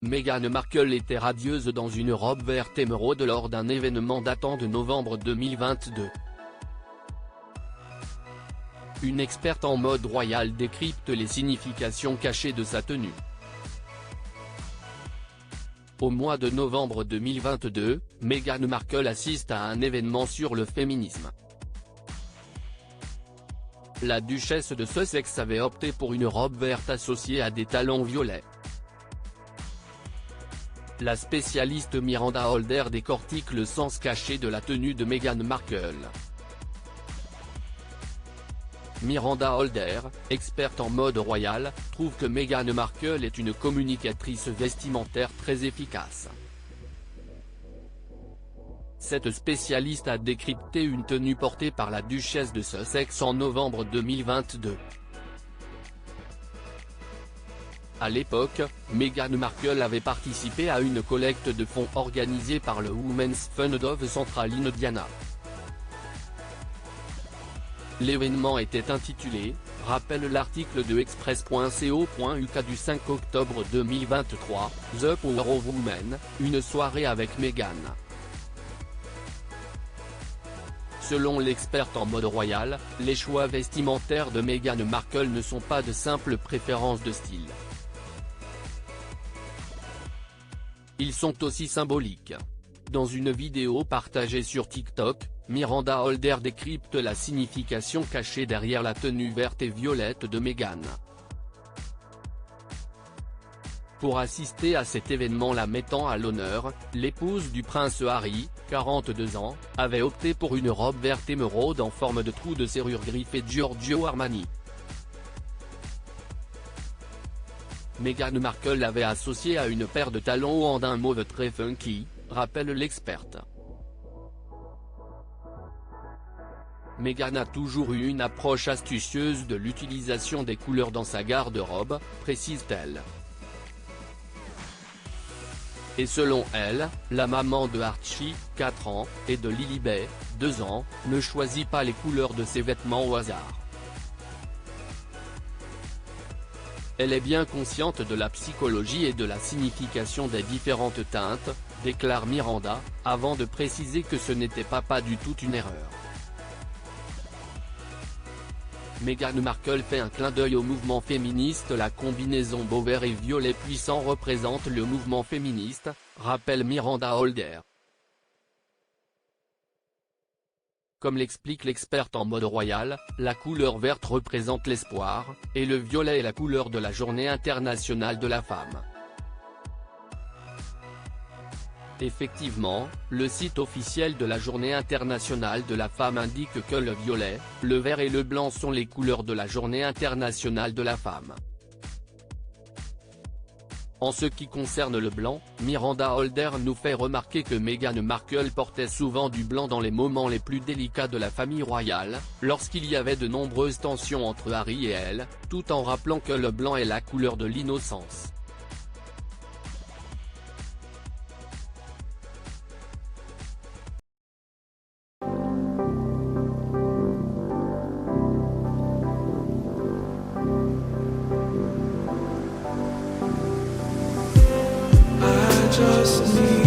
Meghan Markle était radieuse dans une robe verte émeraude lors d'un événement datant de novembre 2022. Une experte en mode royal décrypte les significations cachées de sa tenue. Au mois de novembre 2022, Meghan Markle assiste à un événement sur le féminisme. La duchesse de Sussex avait opté pour une robe verte associée à des talons violets. La spécialiste Miranda Holder décortique le sens caché de la tenue de Meghan Markle. Miranda Holder, experte en mode royal, trouve que Meghan Markle est une communicatrice vestimentaire très efficace. Cette spécialiste a décrypté une tenue portée par la duchesse de Sussex en novembre 2022. À l'époque, Meghan Markle avait participé à une collecte de fonds organisée par le Women's Fund of Central Indiana. L'événement était intitulé, rappelle l'article de Express.co.uk du 5 octobre 2023, The Power of Women, une soirée avec Meghan. Selon l'experte en mode royal, les choix vestimentaires de Meghan Markle ne sont pas de simples préférences de style. Ils sont aussi symboliques. Dans une vidéo partagée sur TikTok, Miranda Holder décrypte la signification cachée derrière la tenue verte et violette de Meghan. Pour assister à cet événement la mettant à l'honneur, l'épouse du prince Harry, 42 ans, avait opté pour une robe verte émeraude en forme de trou de serrure griffée Giorgio Armani. Meghan Markle l'avait associé à une paire de talons en d'un mauve très funky, rappelle l'experte. Meghan a toujours eu une approche astucieuse de l'utilisation des couleurs dans sa garde-robe, précise-t-elle. Et selon elle, la maman de Archie, 4 ans, et de Lilibet, 2 ans, ne choisit pas les couleurs de ses vêtements au hasard. Elle est bien consciente de la psychologie et de la signification des différentes teintes, déclare Miranda, avant de préciser que ce n'était pas du tout une erreur. Meghan Markle fait un clin d'œil au mouvement féministe. La combinaison beau vert et violet puissant représente le mouvement féministe, rappelle Miranda Holder. Comme l'explique l'experte en mode royal, la couleur verte représente l'espoir, et le violet est la couleur de la Journée internationale de la femme. Effectivement, le site officiel de la Journée internationale de la femme indique que le violet, le vert et le blanc sont les couleurs de la Journée internationale de la femme. En ce qui concerne le blanc, Miranda Holder nous fait remarquer que Meghan Markle portait souvent du blanc dans les moments les plus délicats de la famille royale, lorsqu'il y avait de nombreuses tensions entre Harry et elle, tout en rappelant que le blanc est la couleur de l'innocence. Just need